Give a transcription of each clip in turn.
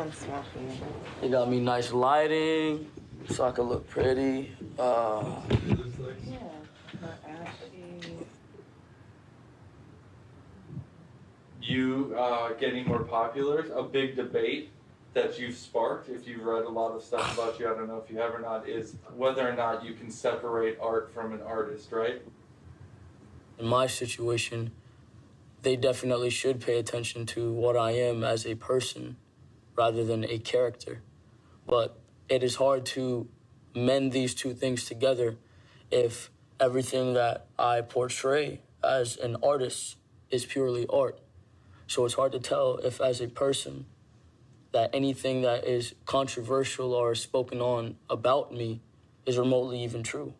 That's small for you. He got me nice lighting, so I could look pretty. Yeah, ashy. You getting more popular, a big debate that you've sparked, if you've read a lot of stuff about you, I don't know if you have or not, is whether or not you can separate art from an artist, right? In my situation, they definitely should pay attention to what I am as a person rather than a character. But it is hard to mend these two things together if everything that I portray as an artist is purely art. So it's hard to tell if, as a person, that anything that is controversial or spoken on about me is remotely even true.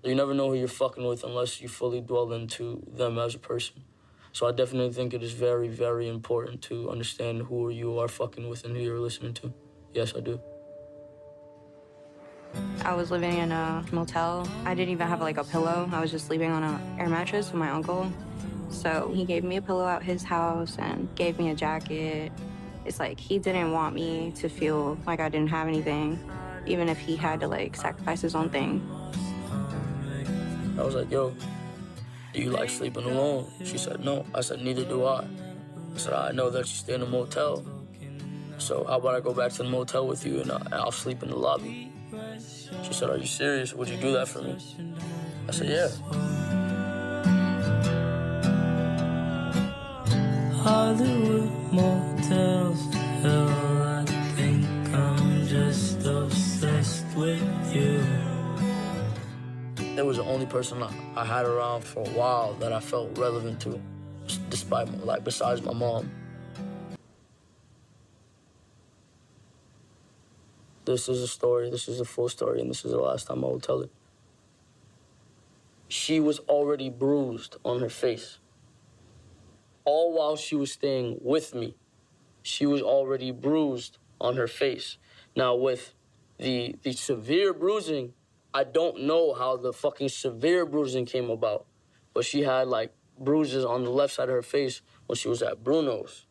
You never know who you're fucking with unless you fully dwell into them as a person. So I definitely think it is very, very important to understand who you are fucking with and who you're listening to. Yes, I do. I was living in a motel. I didn't even have like a pillow. I was just sleeping on an air mattress with my uncle. So he gave me a pillow at his house and gave me a jacket. It's like he didn't want me to feel like I didn't have anything, even if he had to like sacrifice his own thing. I was like, yo, do you like sleeping alone? She said, no. I said, neither do I. I said, I know that you stay in a motel. So how about I go back to the motel with you and I'll sleep in the lobby? She said, are you serious? Would you do that for me? I said, yeah. Hollywood motels, hell, I think I'm just obsessed with you. It was the only person I had around for a while that I felt relevant to, besides my mom. This is a story, this is a full story, and this is the last time I will tell it. She was already bruised on her face. All while she was staying with me, she was already bruised on her face. Now, with the severe bruising, I don't know how the fucking severe bruising came about, but she had, like, bruises on the left side of her face when she was at Bruno's.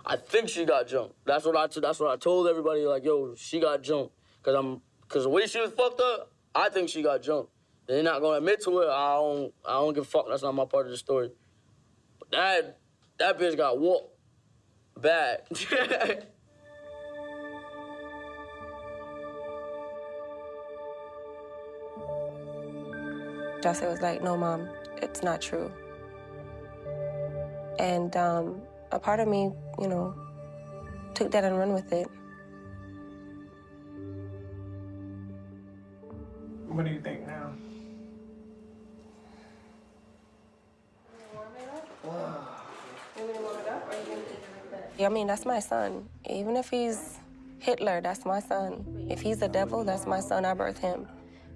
I think she got jumped. That's what I told everybody, like, yo, she got jumped. Cause the way she was fucked up, I think she got jumped. They're not gonna admit to it. I don't give a fuck. That's not my part of the story. But that bitch got whooped bad. Jesse was like, no, Mom, it's not true. And a part of me, you know, took that and ran with it. What do you think now? I mean, that's my son. Even if he's Hitler, that's my son. If he's the devil, that's my son. I birthed him.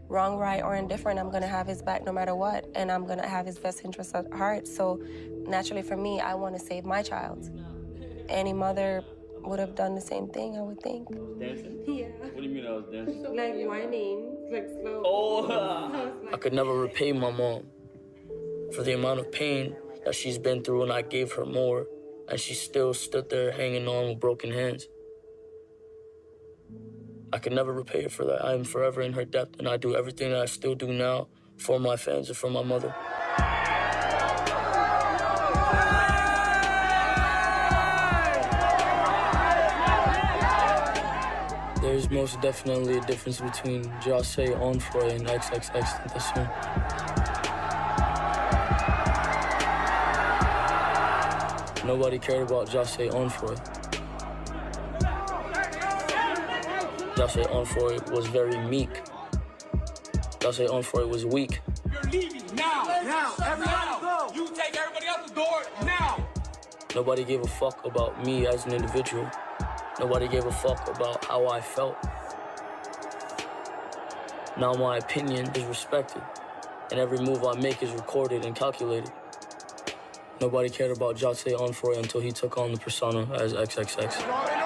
Wrong, right, or indifferent, I'm gonna have his back no matter what, and I'm gonna have his best interest at heart. So naturally for me, I wanna save my child. Any mother would have done the same thing, I would think. Dancing? Yeah. What do you mean I was dancing? Like whining, like slow. Oh! I could never repay my mom for the amount of pain that she's been through, and I gave her more, and she still stood there hanging on with broken hands. I could never repay her for that. I am forever in her debt, and I do everything that I still do now for my fans and for my mother. There's most definitely a difference between Jose Onfroy and XXXTENTACION. Nobody cared about Jose Onfroy. Jose Onfroy was very meek. Jose Onfroy was weak. You're leaving now. Now. Everybody go. You take everybody out the door now. Nobody gave a fuck about me as an individual. Nobody gave a fuck about how I felt. Now my opinion is respected, and every move I make is recorded and calculated. Nobody cared about Jose Onfroy until he took on the persona as XXX.